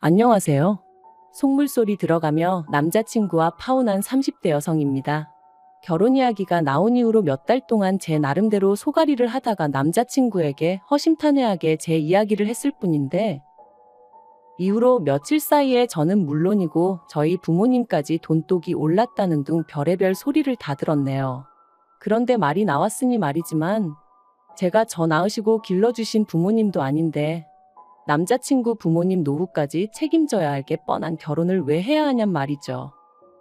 안녕하세요. 속물소리 들어가며 남자친구와 파혼한 30대 여성입니다. 결혼 이야기가 나온 이후로 몇 달 동안 제 나름대로 소가리를 하다가 남자친구에게 허심탄회하게 제 이야기를 했을 뿐인데, 이후로 며칠 사이에 저는 물론이고 저희 부모님까지 돈독이 올랐다는 둥 별의별 소리를 다 들었네요. 그런데 말이 나왔으니 말이지만, 제가 저 낳으시고 길러주신 부모님도 아닌데 남자친구 부모님 노후까지 책임져야 할 게 뻔한 결혼을 왜 해야 하냔 말이죠.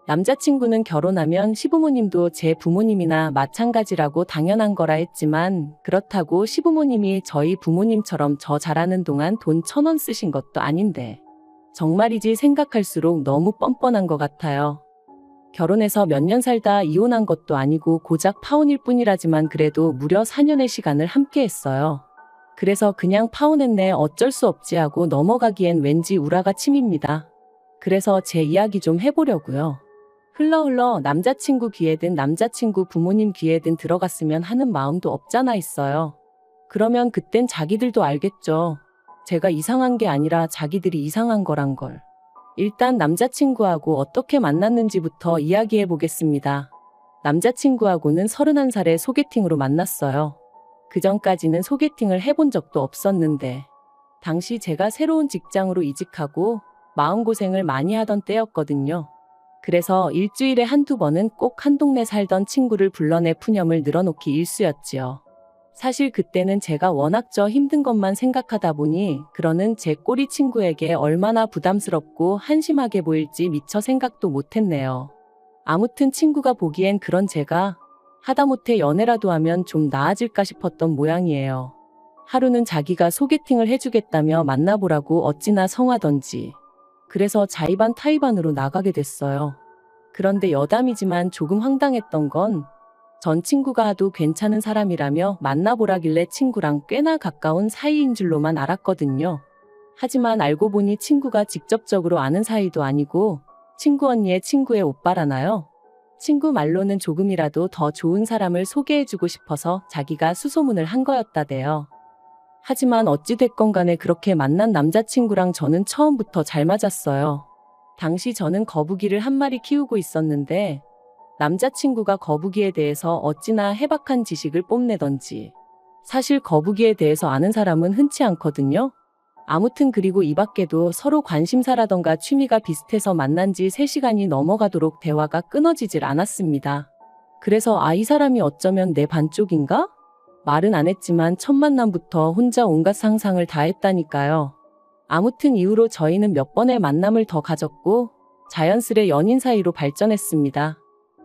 남자친구는 결혼하면 시부모님도 제 부모님이나 마찬가지라고 당연한 거라 했지만, 그렇다고 시부모님이 저희 부모님처럼 저 자라는 동안 돈 1,000원 쓰신 것도 아닌데 정말이지 생각할수록 너무 뻔뻔한 것 같아요. 결혼해서 몇 년 살다 이혼한 것도 아니고 고작 파혼일 뿐이라지만 그래도 무려 4년의 시간을 함께 했어요. 그래서 그냥 파혼했네 어쩔 수 없지 하고 넘어가기엔 왠지 우라가 침입니다. 그래서 제 이야기 좀 해보려고요. 흘러 남자친구 귀에든 남자친구 부모님 귀에든 들어갔으면 하는 마음도 없잖아 있어요. 그러면 그땐 자기들도 알겠죠. 제가 이상한 게 아니라 자기들이 이상한 거란 걸. 일단 남자친구하고 어떻게 만났는지부터 이야기해 보겠습니다. 남자친구하고는 31살에 소개팅으로 만났어요. 그 전까지는 소개팅을 해본 적도 없었는데, 당시 제가 새로운 직장으로 이직하고 마음고생을 많이 하던 때였거든요. 그래서 일주일에 한두 번은 꼭 한 동네 살던 친구를 불러내 푸념을 늘어놓기 일쑤였지요. 사실 그때는 제가 워낙 저 힘든 것만 생각하다 보니 그러는 제 꼬리 친구에게 얼마나 부담스럽고 한심하게 보일지 미처 생각도 못했네요. 아무튼 친구가 보기엔 그런 제가 하다못해 연애라도 하면 좀 나아질까 싶었던 모양이에요. 하루는 자기가 소개팅을 해주겠다며 만나보라고 어찌나 성하던지. 그래서 자의반 타의반으로 나가게 됐어요. 그런데 여담이지만 조금 황당했던 건 전 친구가 하도 괜찮은 사람이라며 만나보라길래 친구랑 꽤나 가까운 사이인 줄로만 알았거든요. 하지만 알고 보니 친구가 직접적으로 아는 사이도 아니고 친구 언니의 친구의 오빠라나요? 친구 말로는 조금이라도 더 좋은 사람을 소개해주고 싶어서 자기가 수소문을 한 거였다대요. 하지만 어찌됐건 간에 그렇게 만난 남자친구랑 저는 처음부터 잘 맞았어요. 당시 저는 거북이를 한 마리 키우고 있었는데 남자친구가 거북이에 대해서 어찌나 해박한 지식을 뽐내던지. 사실 거북이에 대해서 아는 사람은 흔치 않거든요. 아무튼 그리고 이 밖에도 서로 관심사라던가 취미가 비슷해서 만난 지 3시간이 넘어가도록 대화가 끊어지질 않았습니다. 그래서 이 사람이 어쩌면 내 반쪽인가? 말은 안 했지만 첫 만남부터 혼자 온갖 상상을 다 했다니까요. 아무튼 이후로 저희는 몇 번의 만남을 더 가졌고 자연스레 연인 사이로 발전했습니다.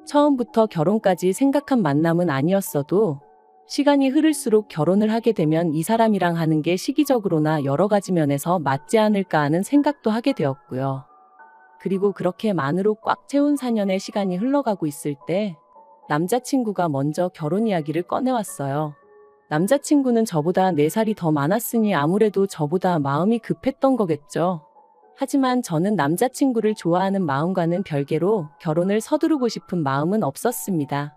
처음부터 결혼까지 생각한 만남은 아니었어도 시간이 흐를수록 결혼을 하게 되면 이 사람이랑 하는 게 시기적으로나 여러 가지 면에서 맞지 않을까 하는 생각도 하게 되었고요. 그리고 그렇게 만으로 꽉 채운 4년의 시간이 흘러가고 있을 때 남자친구가 먼저 결혼 이야기를 꺼내왔어요. 남자친구는 저보다 4살이 더 많았으니 아무래도 저보다 마음이 급했던 거겠죠. 하지만 저는 남자친구를 좋아하는 마음과는 별개로 결혼을 서두르고 싶은 마음은 없었습니다.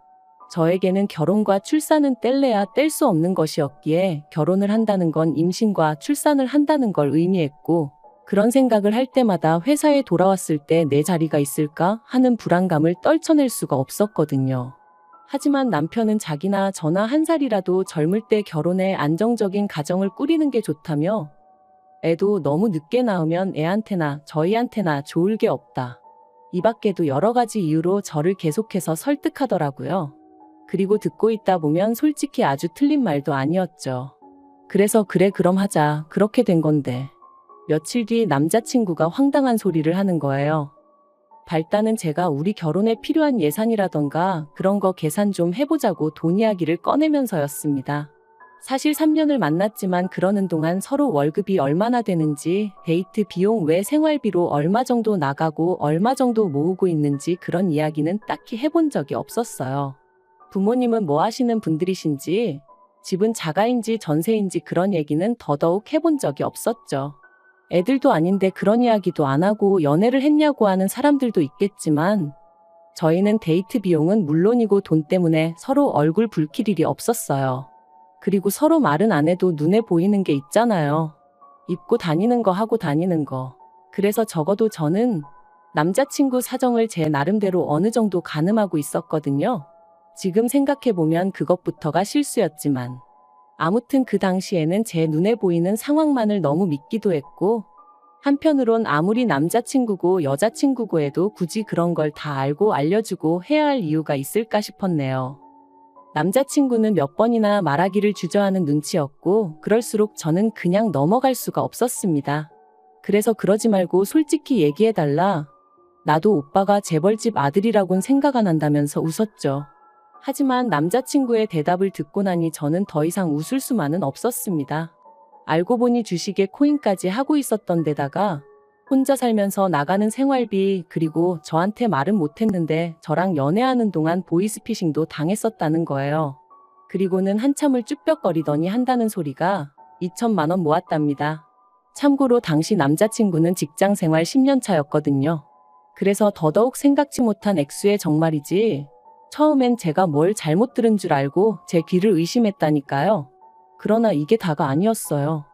저에게는 결혼과 출산은 뗄래야 뗄 수 없는 것이었기에 결혼을 한다는 건 임신과 출산을 한다는 걸 의미했고, 그런 생각을 할 때마다 회사에 돌아왔을 때 내 자리가 있을까 하는 불안감을 떨쳐낼 수가 없었거든요. 하지만 남편은 자기나 저나 1살이라도 젊을 때 결혼해 안정적인 가정을 꾸리는 게 좋다며, 애도 너무 늦게 낳으면 애한테나 저희한테나 좋을 게 없다. 이 밖에도 여러 가지 이유로 저를 계속해서 설득하더라고요. 그리고 듣고 있다 보면 솔직히 아주 틀린 말도 아니었죠. 그래서 그래 그럼 하자. 그렇게 된 건데. 며칠 뒤 남자친구가 황당한 소리를 하는 거예요. 발단은 제가 우리 결혼에 필요한 예산이라던가 그런 거 계산 좀 해보자고 돈 이야기를 꺼내면서였습니다. 사실 3년을 만났지만 그러는 동안 서로 월급이 얼마나 되는지, 데이트 비용 외 생활비로 얼마 정도 나가고 얼마 정도 모으고 있는지 그런 이야기는 딱히 해본 적이 없었어요. 부모님은 뭐 하시는 분들이신지, 집은 자가인지 전세인지 그런 얘기는 더더욱 해본 적이 없었죠. 애들도 아닌데 그런 이야기도 안 하고 연애를 했냐고 하는 사람들도 있겠지만 저희는 데이트 비용은 물론이고 돈 때문에 서로 얼굴 붉힐 일이 없었어요. 그리고 서로 말은 안 해도 눈에 보이는 게 있잖아요. 입고 다니는 거 하고 다니는 거. 그래서 적어도 저는 남자친구 사정을 제 나름대로 어느 정도 가늠하고 있었거든요. 지금 생각해보면 그것부터가 실수였지만 아무튼 그 당시에는 제 눈에 보이는 상황만을 너무 믿기도 했고 한편으론 아무리 남자친구고 여자친구고 해도 굳이 그런 걸 다 알고 알려주고 해야 할 이유가 있을까 싶었네요. 남자친구는 몇 번이나 말하기를 주저하는 눈치였고 그럴수록 저는 그냥 넘어갈 수가 없었습니다. 그래서 그러지 말고 솔직히 얘기해달라. 나도 오빠가 재벌집 아들이라곤 생각 안 한다면서 웃었죠. 하지만 남자친구의 대답을 듣고 나니 저는 더 이상 웃을 수만은 없었습니다. 알고 보니 주식에 코인까지 하고 있었던 데다가 혼자 살면서 나가는 생활비 그리고 저한테 말은 못했는데 저랑 연애하는 동안 보이스피싱도 당했었다는 거예요. 그리고는 한참을 쭈뼛거리더니 한다는 소리가 2천만 원 모았답니다. 참고로 당시 남자친구는 직장생활 10년 차였거든요. 그래서 더더욱 생각지 못한 액수의 정말이지. 처음엔 제가 뭘 잘못 들은 줄 알고 제 귀를 의심했다니까요. 그러나 이게 다가 아니었어요.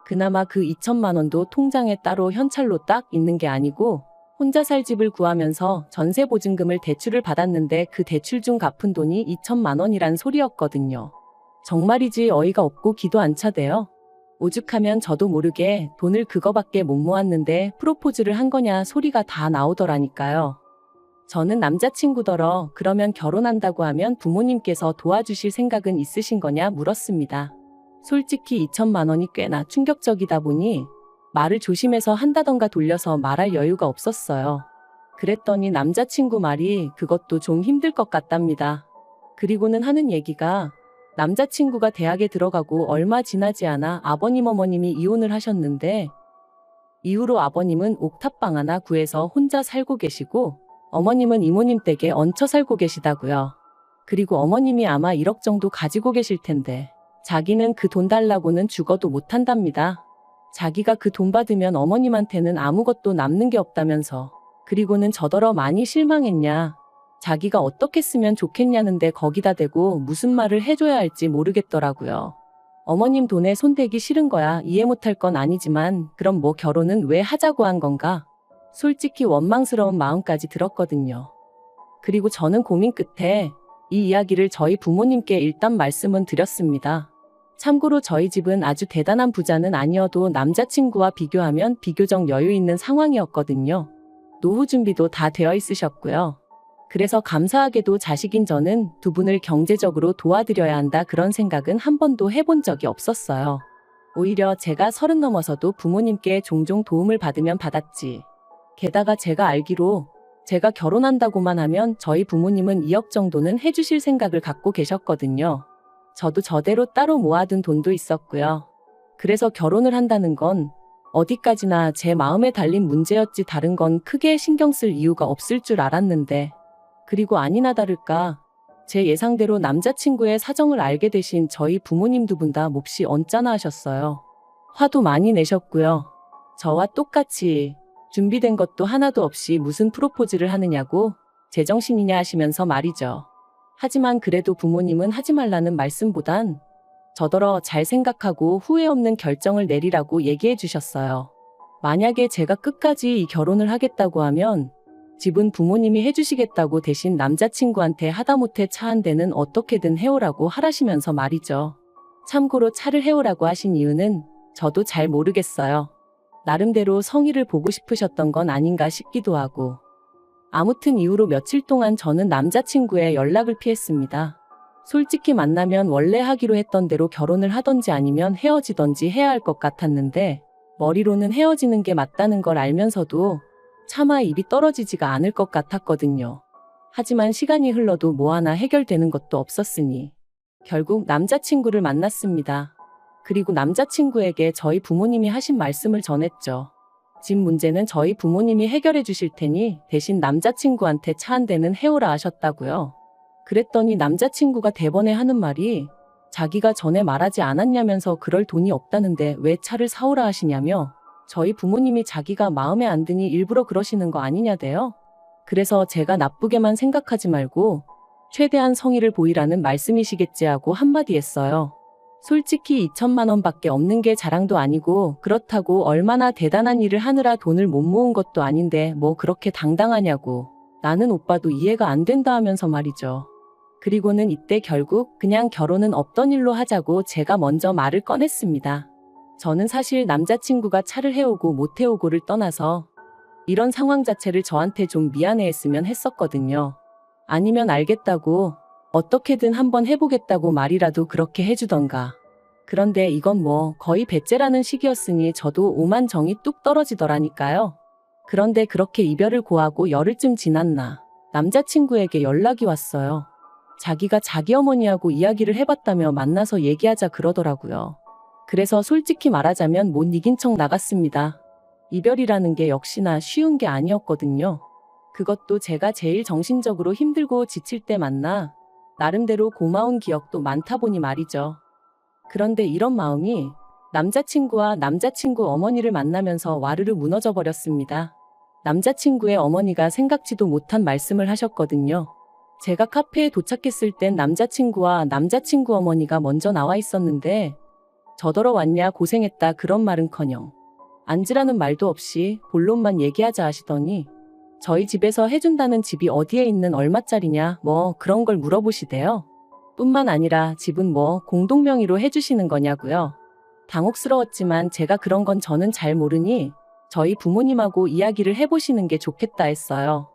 그나마 그 2천만 원도 통장에 따로 현찰로 딱 있는 게 아니고 혼자 살 집을 구하면서 전세 보증금을 대출을 받았는데 그 대출 중 갚은 돈이 2천만 원이란 소리였거든요. 정말이지 어이가 없고 기도 안 차대요. 오죽하면 저도 모르게 돈을 그거밖에 못 모았는데 프로포즈를 한 거냐 소리가 다 나오더라니까요. 저는 남자친구더러 그러면 결혼한다고 하면 부모님께서 도와주실 생각은 있으신 거냐 물었습니다. 솔직히 2천만 원이 꽤나 충격적이다 보니 말을 조심해서 한다던가 돌려서 말할 여유가 없었어요. 그랬더니 남자친구 말이 그것도 좀 힘들 것 같답니다. 그리고는 하는 얘기가 남자친구가 대학에 들어가고 얼마 지나지 않아 아버님 어머님이 이혼을 하셨는데 이후로 아버님은 옥탑방 하나 구해서 혼자 살고 계시고 어머님은 이모님 댁에 얹혀 살고 계시다고요. 그리고 어머님이 아마 1억 정도 가지고 계실 텐데 자기는 그 돈 달라고는 죽어도 못한답니다. 자기가 그 돈 받으면 어머님한테는 아무것도 남는 게 없다면서. 그리고는 저더러 많이 실망했냐. 자기가 어떻게 쓰면 좋겠냐는데 거기다 대고 무슨 말을 해줘야 할지 모르겠더라고요. 어머님 돈에 손대기 싫은 거야 이해 못할 건 아니지만 그럼 뭐 결혼은 왜 하자고 한 건가? 솔직히 원망스러운 마음까지 들었거든요. 그리고 저는 고민 끝에 이 이야기를 저희 부모님께 일단 말씀은 드렸습니다. 참고로 저희 집은 아주 대단한 부자는 아니어도 남자친구와 비교하면 비교적 여유 있는 상황이었거든요. 노후 준비도 다 되어 있으셨고요. 그래서 감사하게도 자식인 저는 두 분을 경제적으로 도와드려야 한다 그런 생각은 한 번도 해본 적이 없었어요. 오히려 제가 30 넘어서도 부모님께 종종 도움을 받으면 받았지. 게다가 제가 알기로 제가 결혼한다고만 하면 저희 부모님은 2억 정도는 해주실 생각을 갖고 계셨거든요. 저도 저대로 따로 모아둔 돈도 있었고요. 그래서 결혼을 한다는 건 어디까지나 제 마음에 달린 문제였지 다른 건 크게 신경 쓸 이유가 없을 줄 알았는데 그리고 아니나 다를까 제 예상대로 남자친구의 사정을 알게 되신 저희 부모님 두 분 다 몹시 언짢아 하셨어요. 화도 많이 내셨고요. 저와 똑같이 준비된 것도 하나도 없이 무슨 프로포즈를 하느냐고 제정신이냐 하시면서 말이죠. 하지만 그래도 부모님은 하지 말라는 말씀보단 저더러 잘 생각하고 후회 없는 결정을 내리라고 얘기해 주셨어요. 만약에 제가 끝까지 이 결혼을 하겠다고 하면 집은 부모님이 해주시겠다고 대신 남자친구한테 하다못해 차 한 대는 어떻게든 해오라고 하라시면서 말이죠. 참고로 차를 해오라고 하신 이유는 저도 잘 모르겠어요. 나름대로 성의를 보고 싶으셨던 건 아닌가 싶기도 하고. 아무튼 이후로 며칠 동안 저는 남자친구의 연락을 피했습니다. 솔직히 만나면 원래 하기로 했던 대로 결혼을 하던지 아니면 헤어지던지 해야 할 것 같았는데 머리로는 헤어지는 게 맞다는 걸 알면서도 차마 입이 떨어지지가 않을 것 같았거든요. 하지만 시간이 흘러도 뭐 하나 해결되는 것도 없었으니 결국 남자친구를 만났습니다. 그리고 남자친구에게 저희 부모님이 하신 말씀을 전했죠. 집 문제는 저희 부모님이 해결해 주실 테니 대신 남자친구한테 차 한 대는 해오라 하셨다고요. 그랬더니 남자친구가 대번에 하는 말이 자기가 전에 말하지 않았냐면서 그럴 돈이 없다는데 왜 차를 사오라 하시냐며 저희 부모님이 자기가 마음에 안 드니 일부러 그러시는 거 아니냐대요. 그래서 제가 나쁘게만 생각하지 말고 최대한 성의를 보이라는 말씀이시겠지 하고 한마디 했어요. 솔직히 2천만 원밖에 없는 게 자랑도 아니고 그렇다고 얼마나 대단한 일을 하느라 돈을 못 모은 것도 아닌데 뭐 그렇게 당당하냐고. 나는 오빠도 이해가 안 된다 하면서 말이죠. 그리고는 이때 결국 그냥 결혼은 없던 일로 하자고 제가 먼저 말을 꺼냈습니다. 저는 사실 남자친구가 차를 해오고 못 해오고를 떠나서 이런 상황 자체를 저한테 좀 미안해했으면 했었거든요. 아니면 알겠다고 어떻게든 한번 해보겠다고 말이라도 그렇게 해주던가. 그런데 이건 뭐 거의 배째라는 식이었으니 저도 오만정이 뚝 떨어지더라니까요. 그런데 그렇게 이별을 고하고 열흘쯤 지났나 남자친구에게 연락이 왔어요. 자기가 자기 어머니하고 이야기를 해봤다며 만나서 얘기하자 그러더라고요. 그래서 솔직히 말하자면 못 이긴 척 나갔습니다. 이별이라는 게 역시나 쉬운 게 아니었거든요. 그것도 제가 제일 정신적으로 힘들고 지칠 때 만나 나름대로 고마운 기억도 많다 보니 말이죠. 그런데 이런 마음이 남자친구와 남자친구 어머니를 만나면서 와르르 무너져 버렸습니다. 남자친구의 어머니가 생각지도 못한 말씀을 하셨거든요. 제가 카페에 도착했을 땐 남자친구와 남자친구 어머니가 먼저 나와 있었는데 저더러 왔냐 고생했다 그런 말은커녕 앉으라는 말도 없이 본론만 얘기하자 하시더니 저희 집에서 해준다는 집이 어디에 있는 얼마짜리냐 뭐 그런 걸 물어보시대요. 뿐만 아니라 집은 뭐 공동명의로 해주시는 거냐고요. 당혹스러웠지만 제가 그런 건 저는 잘 모르니 저희 부모님하고 이야기를 해보시는 게 좋겠다 했어요.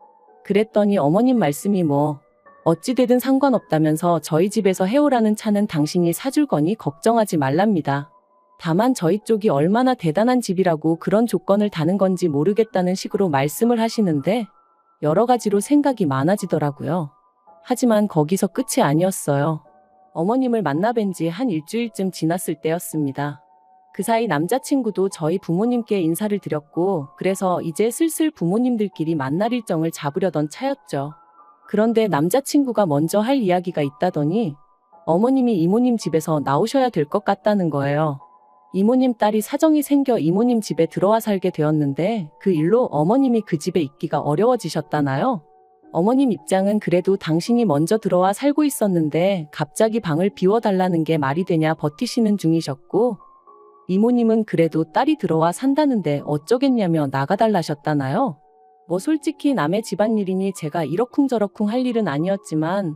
그랬더니 어머님 말씀이 뭐 어찌되든 상관없다면서 저희 집에서 해오라는 차는 당신이 사줄 거니 걱정하지 말랍니다. 다만 저희 쪽이 얼마나 대단한 집이라고 그런 조건을 다는 건지 모르겠다는 식으로 말씀을 하시는데 여러 가지로 생각이 많아지더라고요. 하지만 거기서 끝이 아니었어요. 어머님을 만나 뵌 지 한 일주일쯤 지났을 때였습니다. 그 사이 남자친구도 저희 부모님께 인사를 드렸고 그래서 이제 슬슬 부모님들끼리 만날 일정을 잡으려던 차였죠. 그런데 남자친구가 먼저 할 이야기가 있다더니 어머님이 이모님 집에서 나오셔야 될 것 같다는 거예요. 이모님 딸이 사정이 생겨 이모님 집에 들어와 살게 되었는데 그 일로 어머님이 그 집에 있기가 어려워지셨다나요? 어머님 입장은 그래도 당신이 먼저 들어와 살고 있었는데 갑자기 방을 비워달라는 게 말이 되냐 버티시는 중이셨고 이모님은 그래도 딸이 들어와 산다는데 어쩌겠냐며 나가달라셨다나요? 뭐 솔직히 남의 집안일이니 제가 이러쿵저러쿵 할 일은 아니었지만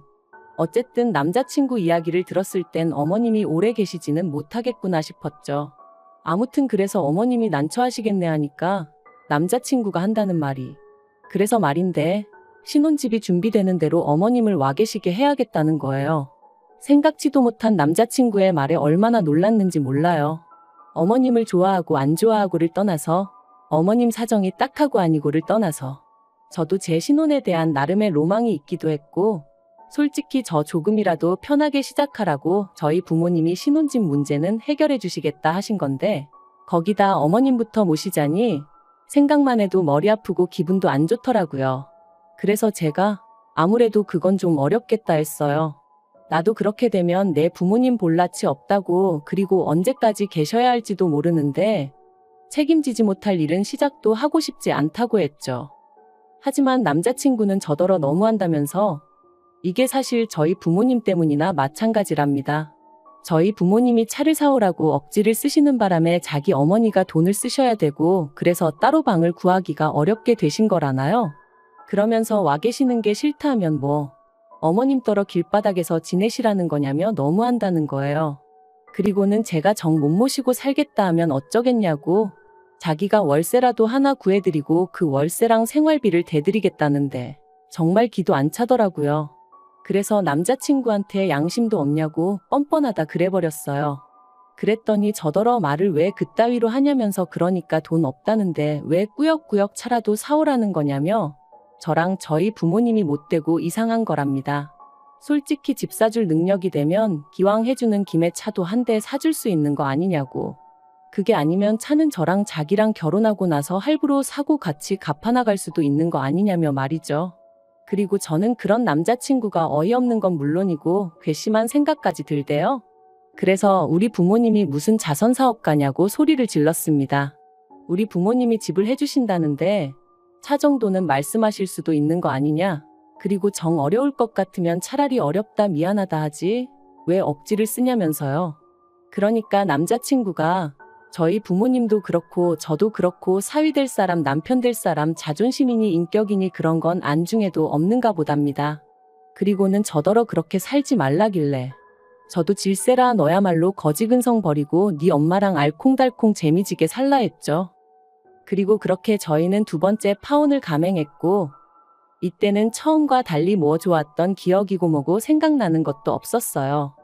어쨌든 남자친구 이야기를 들었을 땐 어머님이 오래 계시지는 못하겠구나 싶었죠. 아무튼 그래서 어머님이 난처하시겠네 하니까 남자친구가 한다는 말이 그래서 말인데 신혼집이 준비되는 대로 어머님을 와 계시게 해야겠다는 거예요. 생각지도 못한 남자친구의 말에 얼마나 놀랐는지 몰라요. 어머님을 좋아하고 안 좋아하고를 떠나서 어머님 사정이 딱하고 아니고를 떠나서 저도 제 신혼에 대한 나름의 로망이 있기도 했고 솔직히 저 조금이라도 편하게 시작하라고 저희 부모님이 신혼집 문제는 해결해 주시겠다 하신 건데 거기다 어머님부터 모시자니 생각만 해도 머리 아프고 기분도 안 좋더라고요. 그래서 제가 아무래도 그건 좀 어렵겠다 했어요. 나도 그렇게 되면 내 부모님 볼 낯이 없다고 그리고 언제까지 계셔야 할지도 모르는데 책임지지 못할 일은 시작도 하고 싶지 않다고 했죠. 하지만 남자친구는 저더러 너무한다면서 이게 사실 저희 부모님 때문이나 마찬가지랍니다. 저희 부모님이 차를 사오라고 억지를 쓰시는 바람에 자기 어머니가 돈을 쓰셔야 되고 그래서 따로 방을 구하기가 어렵게 되신 거라나요? 그러면서 와 계시는 게 싫다 하면 뭐 어머님 떨어 길바닥에서 지내시라는 거냐며 너무한다는 거예요. 그리고는 제가 정 못 모시고 살겠다 하면 어쩌겠냐고 자기가 월세라도 하나 구해드리고 그 월세랑 생활비를 대드리겠다는데 정말 기도 안 차더라고요. 그래서 남자친구한테 양심도 없냐고 뻔뻔하다 그래버렸어요. 그랬더니 저더러 말을 왜 그따위로 하냐면서 그러니까 돈 없다는데 왜 꾸역꾸역 차라도 사오라는 거냐며 저랑 저희 부모님이 못되고 이상한 거랍니다. 솔직히 집 사줄 능력이 되면 기왕 해주는 김에 차도 한 대 사줄 수 있는 거 아니냐고. 그게 아니면 차는 저랑 자기랑 결혼하고 나서 할부로 사고 같이 갚아나갈 수도 있는 거 아니냐며 말이죠. 그리고 저는 그런 남자친구가 어이없는 건 물론이고 괘씸한 생각까지 들대요. 그래서 우리 부모님이 무슨 자선사업가냐고 소리를 질렀습니다. 우리 부모님이 집을 해주신다는데 차 정도는 말씀하실 수도 있는 거 아니냐. 그리고 정 어려울 것 같으면 차라리 어렵다 미안하다 하지 왜 억지를 쓰냐면서요. 그러니까 남자친구가 저희 부모님도 그렇고 저도 그렇고 사위 될 사람 남편 될 사람 자존심이니 인격이니 그런 건 안중에도 없는가 보답니다. 그리고는 저더러 그렇게 살지 말라길래 저도 질세라 너야말로 거지근성 버리고 네 엄마랑 알콩달콩 재미지게 살라 했죠. 그리고 그렇게 저희는 두 번째 파혼을 감행했고 이때는 처음과 달리 뭐 좋았던 기억이고 뭐고 생각나는 것도 없었어요.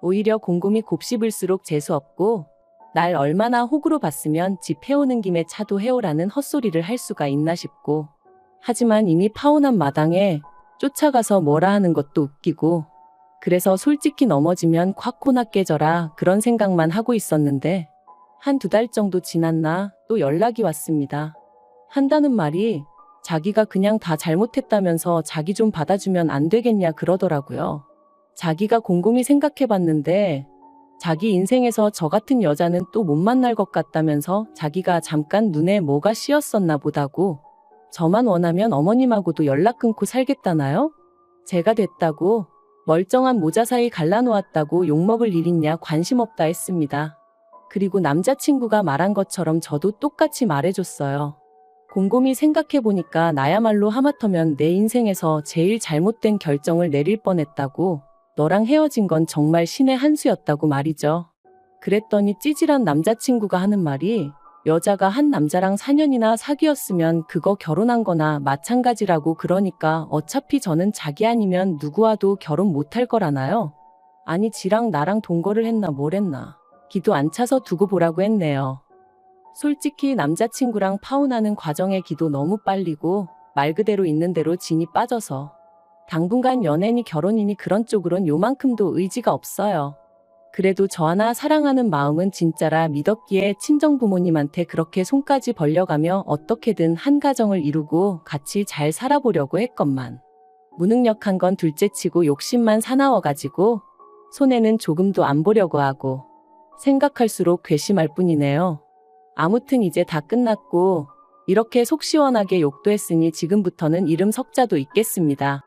오히려 곰곰이 곱씹을수록 재수없고 날 얼마나 호구로 봤으면 집 해오는 김에 차도 해오라는 헛소리를 할 수가 있나 싶고 하지만 이미 파혼한 마당에 쫓아가서 뭐라 하는 것도 웃기고 그래서 솔직히 넘어지면 콱 코나 깨져라 그런 생각만 하고 있었는데 한 두 달 정도 지났나 또 연락이 왔습니다. 한다는 말이 자기가 그냥 다 잘못했다면서 자기 좀 받아주면 안 되겠냐 그러더라고요. 자기가 곰곰이 생각해봤는데 자기 인생에서 저 같은 여자는 또 못 만날 것 같다면서 자기가 잠깐 눈에 뭐가 씌었었나 보다고 저만 원하면 어머님하고도 연락 끊고 살겠다나요? 제가 됐다고 멀쩡한 모자 사이 갈라놓았다고 욕먹을 일 있냐 관심 없다 했습니다. 그리고 남자친구가 말한 것처럼 저도 똑같이 말해줬어요. 곰곰이 생각해보니까 나야말로 하마터면 내 인생에서 제일 잘못된 결정을 내릴 뻔했다고 너랑 헤어진 건 정말 신의 한 수였다고 말이죠. 그랬더니 찌질한 남자친구가 하는 말이 여자가 한 남자랑 4년이나 사귀었으면 그거 결혼한 거나 마찬가지라고 그러니까 어차피 저는 자기 아니면 누구와도 결혼 못할 거라나요? 아니 지랑 나랑 동거를 했나 뭘 했나. 기도 안 차서 두고 보라고 했네요. 솔직히 남자친구랑 파혼하는 과정에 기도 너무 빨리고 말 그대로 있는 대로 진이 빠져서 당분간 연애니 결혼이니 그런 쪽으론 요만큼도 의지가 없어요. 그래도 저 하나 사랑하는 마음은 진짜라 믿었기에 친정부모님한테 그렇게 손까지 벌려가며 어떻게든 한 가정을 이루고 같이 잘 살아보려고 했건만 무능력한 건 둘째치고 욕심만 사나워가지고 손해는 조금도 안 보려고 하고 생각할수록 괘씸할 뿐이네요. 아무튼 이제 다 끝났고 이렇게 속 시원하게 욕도 했으니 지금부터는 이름 석자도 있겠습니다.